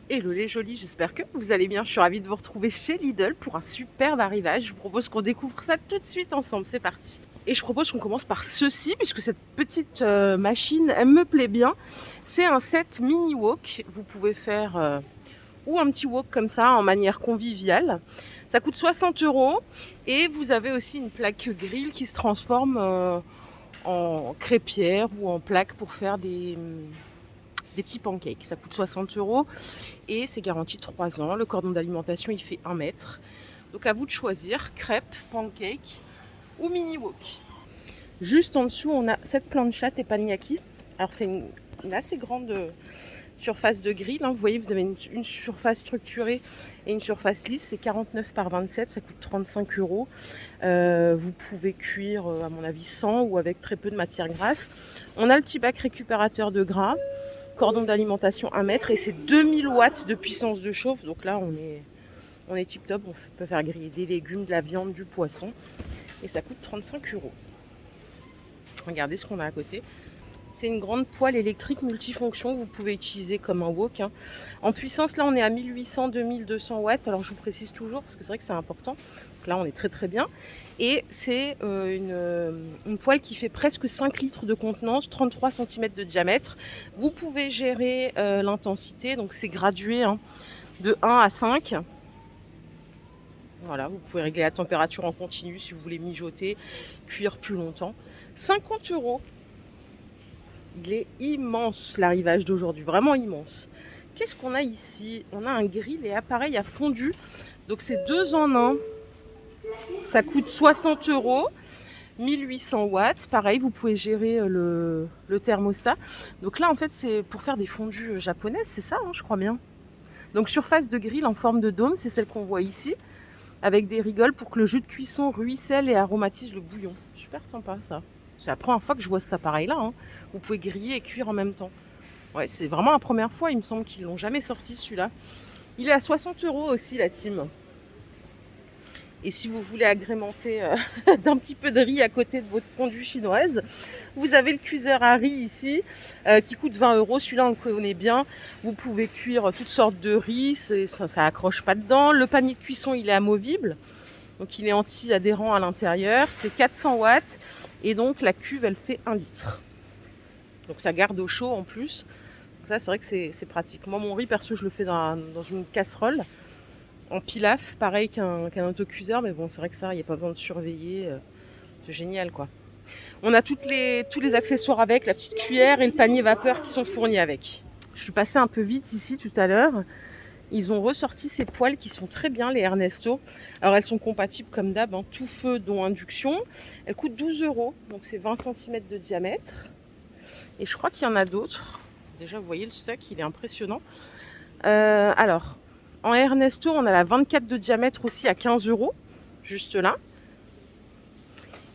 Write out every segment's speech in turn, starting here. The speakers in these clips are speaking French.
Hello les jolis, j'espère que vous allez bien. Je suis ravie de vous retrouver chez Lidl pour un superbe arrivage. Je vous propose qu'on découvre ça tout de suite ensemble, c'est parti. Et je propose qu'on commence par ceci, puisque cette petite machine, elle me plaît bien. C'est un set mini wok. Vous pouvez faire ou un petit wok comme ça en manière conviviale. Ça coûte 60 € et vous avez aussi une plaque grill qui se transforme en crêpière ou en plaque pour faire des petits pancakes. Ça coûte 60 € et c'est garanti 3 ans. Le cordon d'alimentation, il fait 1 mètre. Donc à vous de choisir, crêpes, pancakes ou mini wok. Juste en dessous, on a cette plancha teppanyaki. Alors c'est une assez grande surface de grill. Vous voyez, vous avez une surface structurée et une surface lisse. C'est 49 par 27, ça coûte 35 €. Vous pouvez cuire, à mon avis, sans ou avec très peu de matière grasse. On a le petit bac récupérateur de gras. Cordon d'alimentation 1 mètre et c'est 2000 watts de puissance de chauffe. Donc là, on est tip top. On peut faire griller des légumes, de la viande, du poisson. Et ça coûte 35 €. Regardez ce qu'on a à côté. C'est une grande poêle électrique multifonction que vous pouvez utiliser comme un wok. En puissance, là, on est à 1800-2200 watts. Alors, je vous précise toujours parce que c'est vrai que c'est important. Donc là, on est très très bien. Et c'est une poêle qui fait presque 5 litres de contenance, 33 cm de diamètre. Vous pouvez gérer l'intensité, donc c'est gradué de 1 à 5. Voilà, vous pouvez régler la température en continu si vous voulez mijoter, cuire plus longtemps. 50 €. Il est immense l'arrivage d'aujourd'hui, vraiment immense. Qu'est-ce qu'on a ici? On a un grill et appareil à fondu. Donc c'est 2 en 1. Ça coûte 60 €, 1800 watts. Pareil, vous pouvez gérer le thermostat. Donc là, en fait, c'est pour faire des fondues japonaises, c'est ça, je crois bien. Donc surface de grill en forme de dôme, c'est celle qu'on voit ici, avec des rigoles pour que le jus de cuisson ruisselle et aromatise le bouillon. Super sympa ça. C'est la première fois que je vois cet appareil-là. Vous pouvez griller et cuire en même temps. Ouais, c'est vraiment la première fois, il me semble qu'ils l'ont jamais sorti celui-là. Il est à 60 € aussi la team. Et si vous voulez agrémenter d'un petit peu de riz à côté de votre fondue chinoise, vous avez le cuiseur à riz ici qui coûte 20 €. Celui-là, on le connaît bien. Vous pouvez cuire toutes sortes de riz, ça accroche pas dedans. Le panier de cuisson, il est amovible. Donc il est anti-adhérent à l'intérieur. C'est 400 watts. Et donc la cuve, elle fait 1 litre. Donc ça garde au chaud en plus. Donc ça, c'est vrai que c'est pratique. Moi, mon riz, perso, je le fais dans une casserole. En pilaf, pareil qu'un autocuiseur, mais bon, c'est vrai que ça, il n'y a pas besoin de surveiller. C'est génial, quoi. On a tous les accessoires avec, la petite cuillère et le panier vapeur qui sont fournis avec. Je suis passée un peu vite ici tout à l'heure. Ils ont ressorti ces poêles qui sont très bien, les Ernesto. Alors, elles sont compatibles comme d'hab, tout feu dont induction. Elles coûtent 12 €, donc c'est 20 cm de diamètre. Et je crois qu'il y en a d'autres. Déjà, vous voyez, le stock, il est impressionnant. Alors, en Ernesto, on a la 24 de diamètre aussi à 15 €, juste là.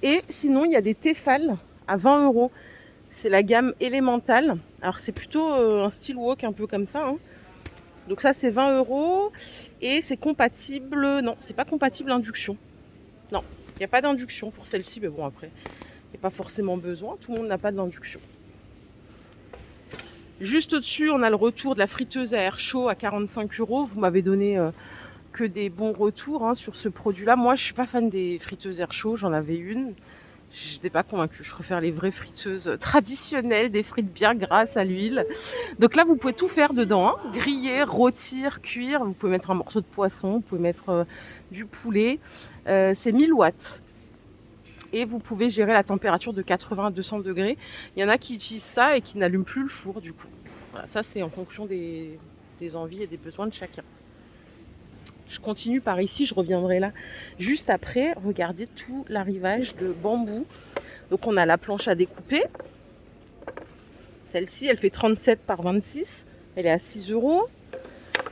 Et sinon, il y a des Tefal à 20 €. C'est la gamme Elemental. Alors, c'est plutôt un style wok un peu comme ça. Donc ça, c'est 20 € et c'est compatible... Non, c'est pas compatible induction. Non, il n'y a pas d'induction pour celle-ci, mais bon, après, il n'y a pas forcément besoin. Tout le monde n'a pas d'induction. Juste au-dessus, on a le retour de la friteuse à air chaud à 45 €. Vous m'avez donné que des bons retours sur ce produit-là. Moi, je suis pas fan des friteuses air chaud. J'en avais une. Je n'étais pas convaincue. Je préfère les vraies friteuses traditionnelles, des frites bien grasses à l'huile. Donc là, vous pouvez tout faire dedans. Griller, rôtir, cuire. Vous pouvez mettre un morceau de poisson. Vous pouvez mettre du poulet. C'est 1000 watts. Et vous pouvez gérer la température de 80 à 200 degrés. Il y en a qui utilisent ça et qui n'allument plus le four du coup. Voilà, ça c'est en fonction des envies et des besoins de chacun. Je continue par ici, je reviendrai là juste après. Regardez tout l'arrivage de bambou. Donc on a la planche à découper. Celle-ci, elle fait 37 par 26. Elle est à 6 €.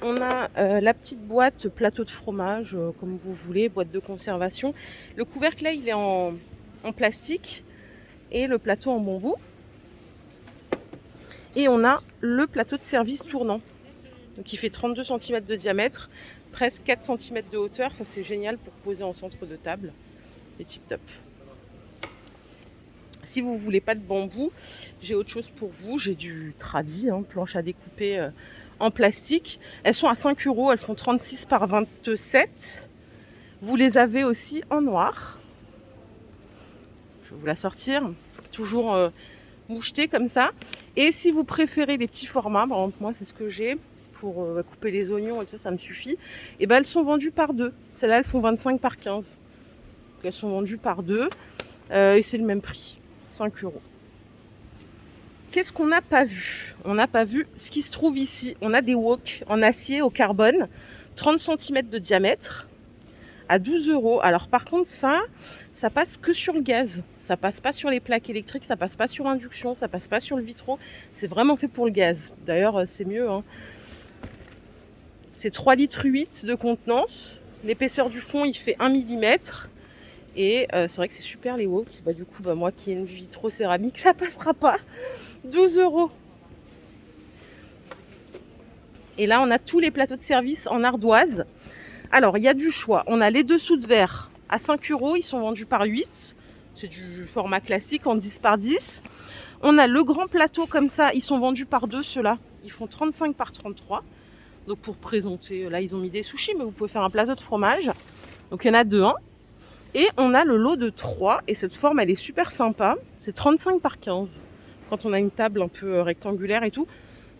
On a la petite boîte plateau de fromage, comme vous voulez, boîte de conservation. Le couvercle là, il est en plastique et le plateau en bambou. Et on a le plateau de service tournant, donc il fait 32 cm de diamètre, presque 4 cm de hauteur. Ça, c'est génial pour poser en centre de table. C'est tip top. Si vous ne voulez pas de bambou, j'ai autre chose pour vous. J'ai du tradi, planche à découper en plastique. Elles sont à 5 euros, elles font 36 par 27. Vous les avez aussi en noir. Je vais vous la sortir. Toujours mouchetée comme ça. Et si vous préférez les petits formats, par exemple moi c'est ce que j'ai pour couper les oignons et tout ça me suffit. Et ben elles sont vendues par deux. Celles-là elles font 25 par 15. Donc, elles sont vendues par deux et c'est le même prix, 5 euros. Qu'est-ce qu'on n'a pas vu? On n'a pas vu ce qui se trouve ici. On a des wok en acier au carbone, 30 cm de diamètre, à 12 euros. Alors par contre ça passe que sur le gaz. Ça passe pas sur les plaques électriques, ça passe pas sur induction, ça passe pas sur le vitraux. C'est vraiment fait pour le gaz. D'ailleurs c'est mieux. Hein. C'est 3,8 litres de contenance. L'épaisseur du fond il fait 1 mm. Et c'est vrai que c'est super les wok. Bah, du coup moi qui ai une vitrocéramique, ça passera pas. 12 euros. Et là, on a tous les plateaux de service en ardoise. Alors, il y a du choix. On a les dessous de verre à 5 euros. Ils sont vendus par 8. C'est du format classique en 10 par 10. On a le grand plateau comme ça. Ils sont vendus par 2, ceux-là. Ils font 35 par 33. Donc, pour présenter, là, ils ont mis des sushis, mais vous pouvez faire un plateau de fromage. Donc, il y en a 2, hein. Et on a le lot de 3. Et cette forme, elle est super sympa. C'est 35 par 15. Quand on a une table un peu rectangulaire et tout,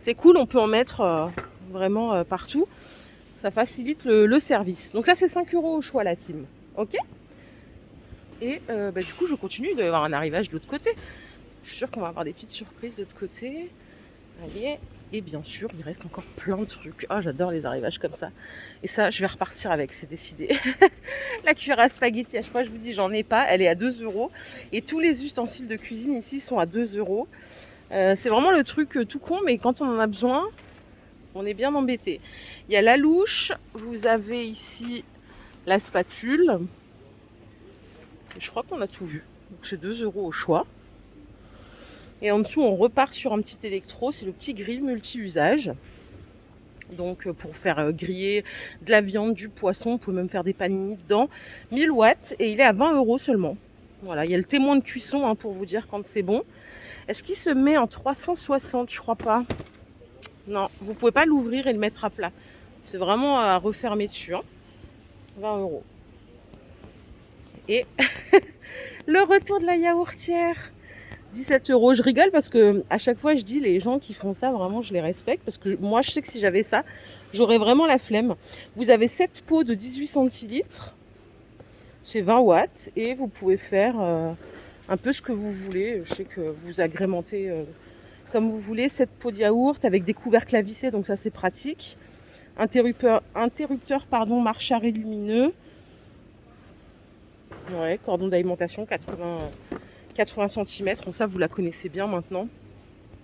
c'est cool, on peut en mettre vraiment partout. Ça facilite le service. Donc ça c'est 5 euros au choix la team. Ok. Et du coup je continue, il doit y avoir un arrivage de l'autre côté. Je suis sûre qu'on va avoir des petites surprises de l'autre côté. Allez. Et bien sûr, il reste encore plein de trucs. Ah, j'adore les arrivages comme ça. Et ça, je vais repartir avec, c'est décidé. La cuillère à spaghetti, à chaque fois je vous dis, j'en ai pas. Elle est à 2 euros. Et tous les ustensiles de cuisine ici sont à 2 euros. C'est vraiment le truc tout con, mais quand on en a besoin, on est bien embêté. Il y a la louche. Vous avez ici la spatule. Et je crois qu'on a tout vu. Donc c'est 2 euros au choix. Et en dessous, on repart sur un petit électro. C'est le petit grill multi-usage. Donc pour faire griller de la viande, du poisson, on peut même faire des panini dedans. 1000 watts et il est à 20 euros seulement. Voilà, il y a le témoin de cuisson hein, pour vous dire quand c'est bon. Est-ce qu'il se met en 360? Je crois pas. Non, vous pouvez pas l'ouvrir et le mettre à plat. C'est vraiment à refermer dessus. Hein. 20 euros. Et le retour de la yaourtière. 17 euros. Je rigole parce que à chaque fois je dis les gens qui font ça, vraiment je les respecte. Parce que moi je sais que si j'avais ça, j'aurais vraiment la flemme. Vous avez 7 pots de 18 centilitres. C'est 20 watts. Et vous pouvez faire un peu ce que vous voulez. Je sais que vous agrémentez comme vous voulez. 7 pots de yaourt avec des couvercles à visser. Donc ça c'est pratique. Interrupteur marche arrêt lumineux. Ouais, cordon d'alimentation 80 cm, bon, ça vous la connaissez bien maintenant.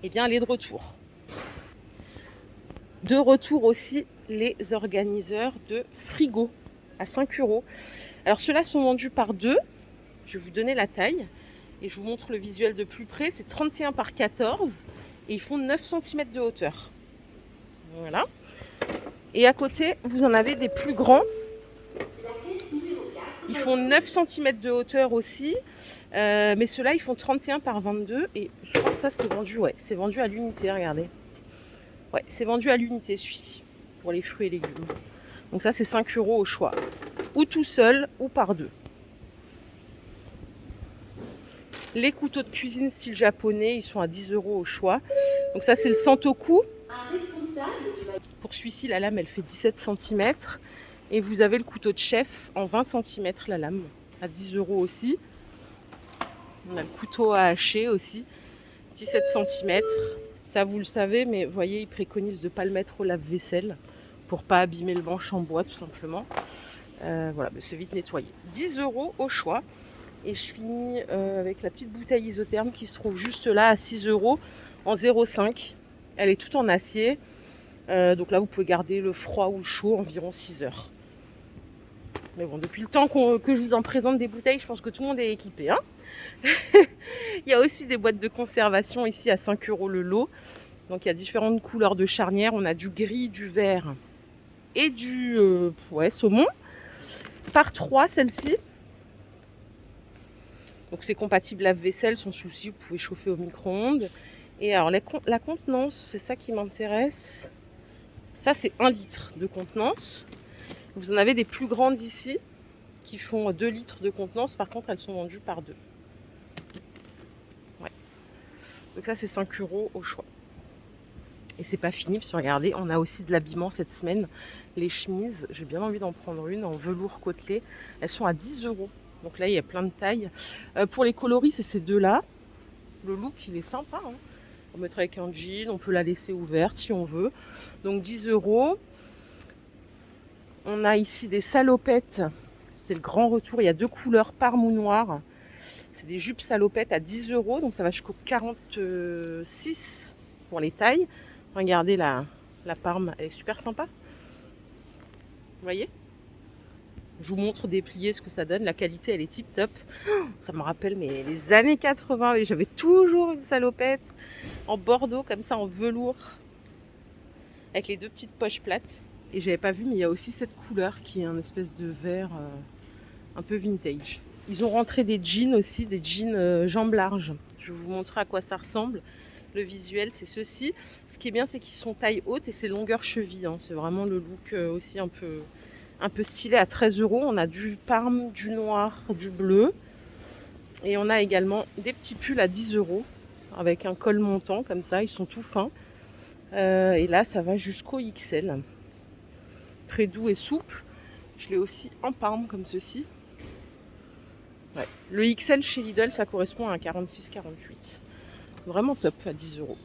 Et bien elle est de retour. De retour aussi les organiseurs de frigo à 5 euros. Alors ceux-là sont vendus par 2. Je vais vous donner la taille et je vous montre le visuel de plus près. C'est 31 par 14 et ils font 9 cm de hauteur. Voilà. Et à côté, vous en avez des plus grands. Ils font 9 cm de hauteur aussi. Mais ceux-là, ils font 31 par 22. Et je crois que ça, c'est vendu, ouais, c'est vendu à l'unité, regardez. Ouais, c'est vendu à l'unité, celui-ci, pour les fruits et légumes. Donc ça, c'est 5 euros au choix. Ou tout seul, ou par 2. Les couteaux de cuisine style japonais, ils sont à 10 euros au choix. Donc ça, c'est le Santoku. Pour celui-ci, la lame, elle fait 17 cm. Et vous avez le couteau de chef en 20 cm, la lame, à 10 euros aussi. On a le couteau à hacher aussi, 17 cm. Ça, vous le savez, mais vous voyez, ils préconisent de ne pas le mettre au lave-vaisselle pour pas abîmer le manche en bois, tout simplement. Voilà, mais c'est vite nettoyé. 10 euros au choix. Et je finis avec la petite bouteille isotherme qui se trouve juste là à 6 euros en 0,5. Elle est toute en acier. Donc là, vous pouvez garder le froid ou le chaud environ 6 heures. Mais bon, depuis le temps que je vous en présente des bouteilles, je pense que tout le monde est équipé. Hein. Il y a aussi des boîtes de conservation ici à 5 euros le lot. Donc il y a différentes couleurs de charnières. On a du gris, du vert et du saumon. Par 3 celle-ci. Donc c'est compatible lave-vaisselle sans souci. Vous pouvez chauffer au micro-ondes. Et alors la contenance, c'est ça qui m'intéresse. Ça, c'est 1 litre de contenance. Vous en avez des plus grandes ici qui font 2 litres de contenance. Par contre, elles sont vendues par 2. Ouais. Donc ça, c'est 5 € au choix. Et c'est pas fini, parce que regardez, on a aussi de l'habillement cette semaine. Les chemises, j'ai bien envie d'en prendre une en velours côtelé. Elles sont à 10 €. Donc là, il y a plein de tailles. Pour les coloris, c'est ces deux-là. Le look, il est sympa. Hein. On peut mettre avec un jean, on peut la laisser ouverte si on veut. Donc 10 €. On a ici des salopettes. C'est le grand retour. Il y a 2 couleurs, parme ou noir. C'est des jupes salopettes à 10 €. Donc ça va jusqu'au 46 pour les tailles. Regardez la parme, elle est super sympa. Vous voyez? Je vous montre déplié ce que ça donne. La qualité, elle est tip top. Ça me rappelle les années 80. J'avais toujours une salopette en bordeaux, comme ça, en velours, avec les 2 petites poches plates. Et j'avais pas vu, mais il y a aussi cette couleur qui est un espèce de vert un peu vintage. Ils ont rentré des jeans aussi, des jeans jambes larges. Je vais vous montrer à quoi ça ressemble. Le visuel, c'est ceci. Ce qui est bien, c'est qu'ils sont taille haute et c'est longueur cheville. Hein. C'est vraiment le look aussi un peu stylé à 13 €. On a du parme, du noir, du bleu. Et on a également des petits pulls à 10 € avec un col montant comme ça. Ils sont tout fins. Et là, ça va jusqu'au XL. Très doux et souple. Je l'ai aussi en parme comme ceci. Ouais. Le XL chez Lidl, ça correspond à un 46-48. Vraiment top à 10 €.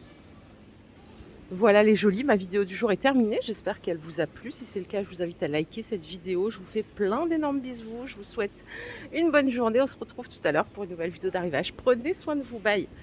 Voilà les jolis, ma vidéo du jour est terminée. J'espère qu'elle vous a plu. Si c'est le cas, je vous invite à liker cette vidéo. Je vous fais plein d'énormes bisous. Je vous souhaite une bonne journée. On se retrouve tout à l'heure pour une nouvelle vidéo d'arrivage. Prenez soin de vous. Bye.